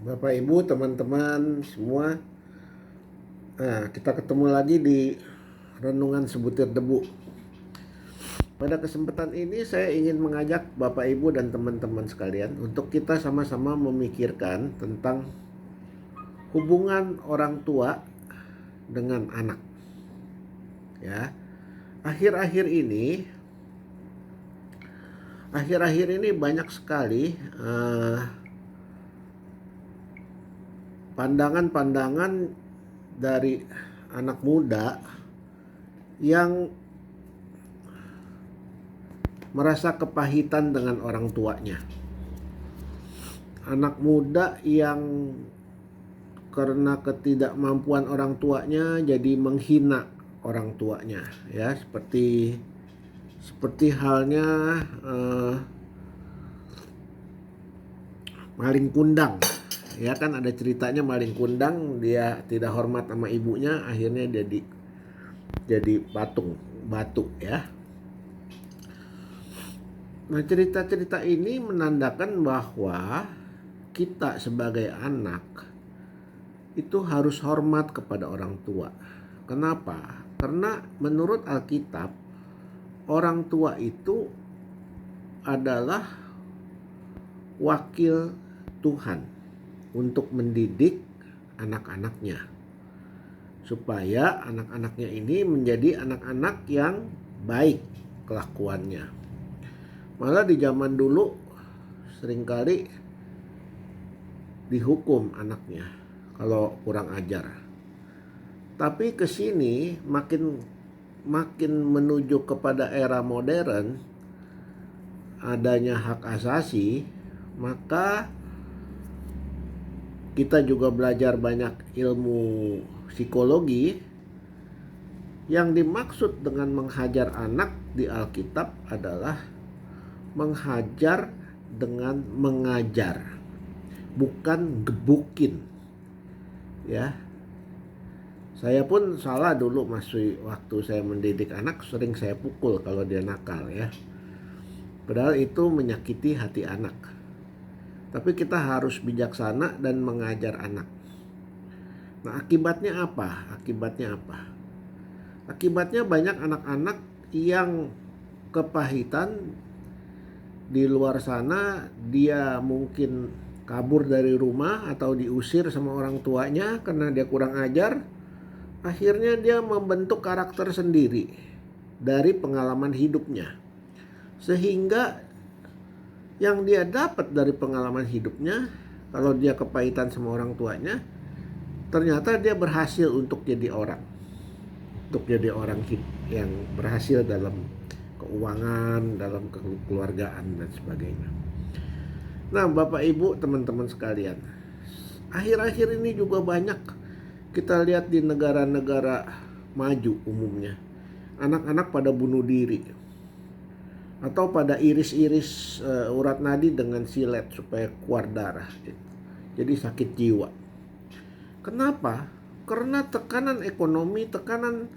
Bapak Ibu, teman-teman semua. Nah, kita ketemu lagi di Renungan Sebutir Debu. Pada kesempatan ini saya ingin mengajak Bapak Ibu dan teman-teman sekalian untuk kita sama-sama memikirkan tentang hubungan orang tua dengan anak. Ya, akhir-akhir ini banyak sekali pandangan-pandangan dari anak muda yang merasa kepahitan dengan orang tuanya. Anak muda yang karena ketidakmampuan orang tuanya jadi menghina orang tuanya, ya, seperti halnya maling kundang. Ya kan, ada ceritanya maling kundang, dia tidak hormat sama ibunya, akhirnya dia jadi patung batu, ya. Nah, cerita-cerita ini menandakan bahwa kita sebagai anak itu harus hormat kepada orang tua. Kenapa? Karena menurut Alkitab, orang tua itu adalah wakil Tuhan untuk mendidik anak-anaknya, supaya anak-anaknya ini menjadi anak-anak yang baik kelakuannya. Malah di zaman dulu seringkali dihukum anaknya kalau kurang ajar. Tapi kesini makin menuju kepada era modern, adanya hak asasi, maka kita juga belajar banyak ilmu psikologi. Yang dimaksud dengan menghajar anak di Alkitab adalah menghajar dengan mengajar, bukan gebukin. Ya, saya pun salah dulu masih waktu saya mendidik anak, sering saya pukul kalau dia nakal, ya. Padahal itu menyakiti hati anak. Tapi kita harus bijaksana dan mengajar anak. Nah, akibatnya apa? Akibatnya banyak anak-anak yang kepahitan di luar sana. Dia mungkin kabur dari rumah atau diusir sama orang tuanya karena dia kurang ajar. Akhirnya dia membentuk karakter sendiri dari pengalaman hidupnya. Sehingga yang dia dapat dari pengalaman hidupnya, kalau dia kepahitan sama orang tuanya, ternyata dia berhasil untuk jadi orang yang berhasil dalam keuangan, dalam kekeluargaan dan sebagainya. Nah, Bapak Ibu, teman-teman sekalian, akhir-akhir ini juga banyak kita lihat di negara-negara maju umumnya, anak-anak pada bunuh diri atau pada iris-iris urat nadi dengan silet supaya keluar darah. Jadi sakit jiwa. Kenapa? Karena tekanan ekonomi, tekanan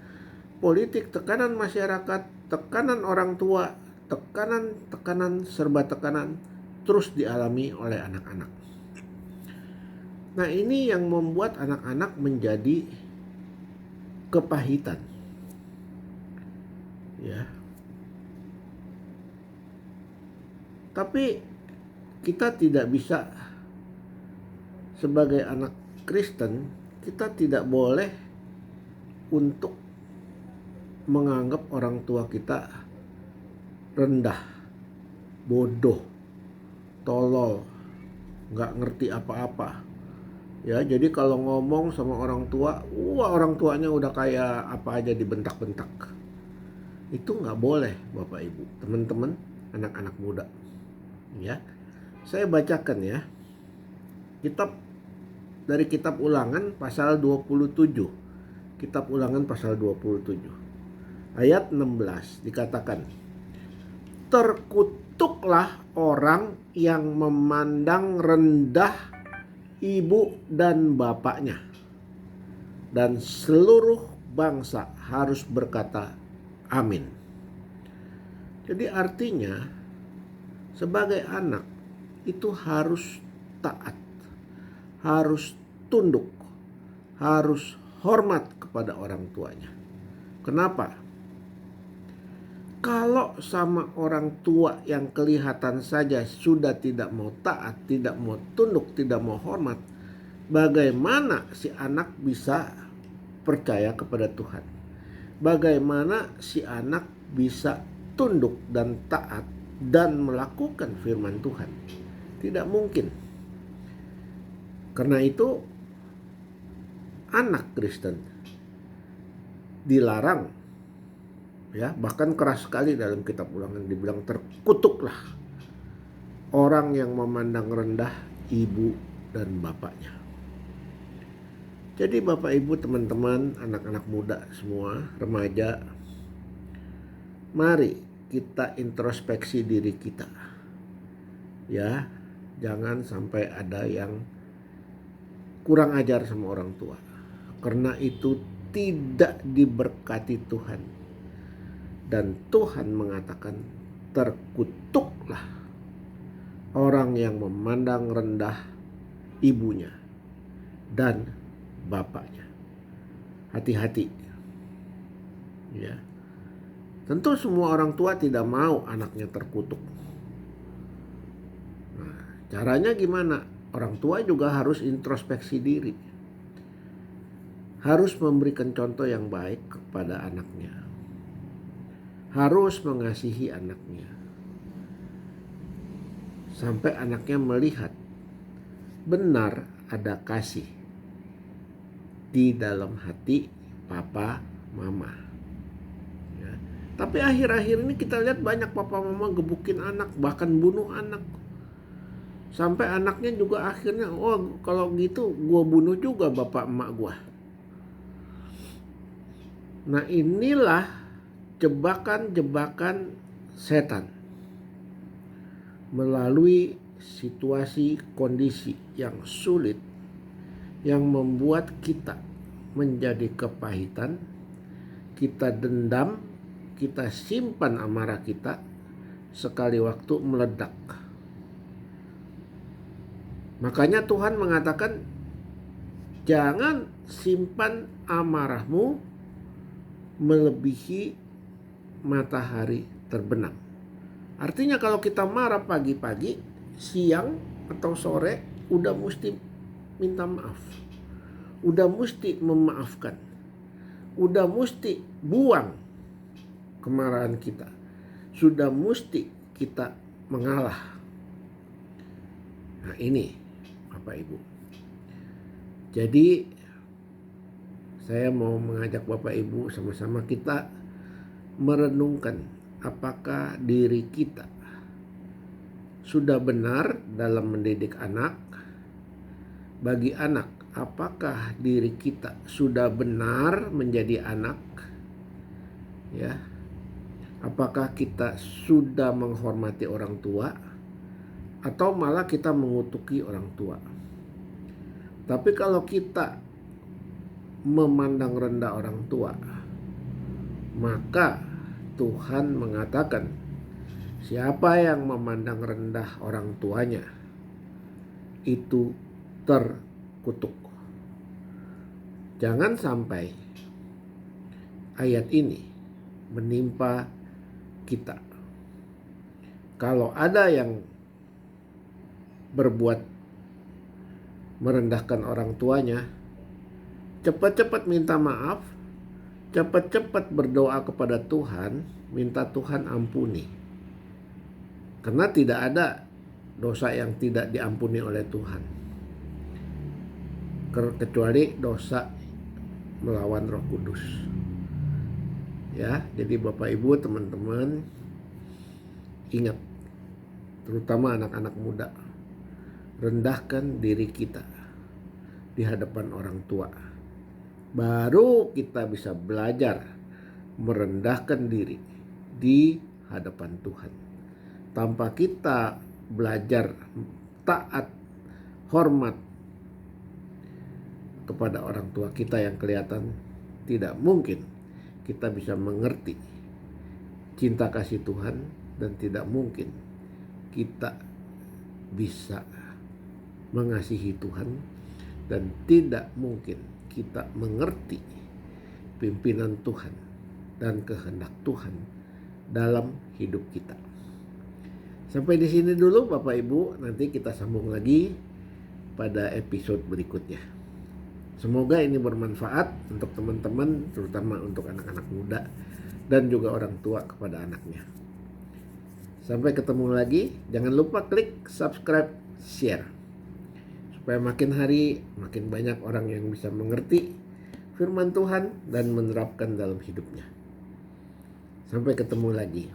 politik, tekanan masyarakat, tekanan orang tua, tekanan serba tekanan terus dialami oleh anak-anak. Nah, ini yang membuat anak-anak menjadi kepahitan. Ya. Tapi kita tidak bisa, sebagai anak Kristen, kita tidak boleh untuk menganggap orang tua kita rendah, bodoh, tolol, gak ngerti apa-apa. Ya, jadi kalau ngomong sama orang tua, orang tuanya udah kayak apa aja dibentak-bentak. Itu gak boleh, Bapak Ibu, teman-teman, anak-anak muda. Ya, saya bacakan ya. Dari kitab Ulangan pasal 27. Kitab Ulangan pasal 27. Ayat 16 dikatakan, "Terkutuklah orang yang memandang rendah ibu dan bapaknya, dan seluruh bangsa harus berkata amin." Jadi artinya sebagai anak itu harus taat, harus tunduk, harus hormat kepada orang tuanya. Kenapa? Kalau sama orang tua yang kelihatan saja sudah tidak mau taat, tidak mau tunduk, tidak mau hormat, bagaimana si anak bisa percaya kepada Tuhan? Bagaimana si anak bisa tunduk dan taat dan melakukan firman Tuhan? Tidak mungkin. Karena itu anak Kristen dilarang, ya, bahkan keras sekali dalam kitab Ulangan dibilang terkutuklah orang yang memandang rendah ibu dan bapaknya. Jadi Bapak Ibu, teman-teman, anak-anak muda semua, remaja, mari kita introspeksi diri kita. Ya, jangan sampai ada yang kurang ajar sama orang tua. Karena itu tidak diberkati Tuhan. Dan Tuhan mengatakan, terkutuklah orang yang memandang rendah ibunya dan bapaknya. Hati-hati. Ya. Tentu semua orang tua tidak mau anaknya terkutuk. Nah, caranya gimana? Orang tua juga harus introspeksi diri. Harus memberikan contoh yang baik kepada anaknya. Harus mengasihi anaknya. Sampai anaknya melihat benar ada kasih di dalam hati papa mama. Ya. Tapi akhir-akhir ini kita lihat banyak papa mama gebukin anak, bahkan bunuh anak. Sampai anaknya juga akhirnya, oh kalau gitu gua bunuh juga bapak emak gua. Nah, inilah jebakan-jebakan setan melalui situasi kondisi yang sulit yang membuat kita menjadi kepahitan, kita dendam, kita simpan amarah kita, sekali waktu meledak. Makanya Tuhan mengatakan, jangan simpan amarahmu melebihi matahari terbenam. Artinya kalau kita marah pagi-pagi, siang atau sore udah mesti minta maaf. Udah mesti memaafkan. Udah mesti buang kemarahan kita. Sudah mesti kita mengalah. Nah, ini Bapak Ibu. Jadi saya mau mengajak Bapak Ibu sama-sama kita merenungkan apakah diri kita sudah benar dalam mendidik anak. Bagi anak, apakah diri kita sudah benar menjadi anak? Ya. Apakah kita sudah menghormati orang tua atau malah kita mengutuki orang tua? Tapi kalau kita memandang rendah orang tua, maka Tuhan mengatakan, siapa yang memandang rendah orang tuanya itu terkutuk. Jangan sampai ayat ini menimpa kita. Kalau ada yang berbuat merendahkan orang tuanya, cepat-cepat minta maaf, cepat-cepat berdoa kepada Tuhan, minta Tuhan ampuni. Karena tidak ada dosa yang tidak diampuni oleh Tuhan. Kecuali dosa melawan Roh Kudus. Ya, jadi Bapak Ibu, teman-teman, ingat, terutama anak-anak muda, rendahkan diri kita di hadapan orang tua. Baru kita bisa belajar merendahkan diri di hadapan Tuhan. Tanpa kita belajar taat, hormat kepada orang tua kita yang kelihatan, tidak mungkin kita bisa mengerti cinta kasih Tuhan, dan tidak mungkin kita bisa mengasihi Tuhan dan tidak mungkin kita mengerti pimpinan Tuhan dan kehendak Tuhan dalam hidup kita. Sampai di sini dulu Bapak Ibu, nanti kita sambung lagi pada episode berikutnya. Semoga ini bermanfaat untuk teman-teman, terutama untuk anak-anak muda dan juga orang tua kepada anaknya. Sampai ketemu lagi, jangan lupa klik subscribe, share. Supaya makin hari makin banyak orang yang bisa mengerti firman Tuhan dan menerapkan dalam hidupnya. Sampai ketemu lagi.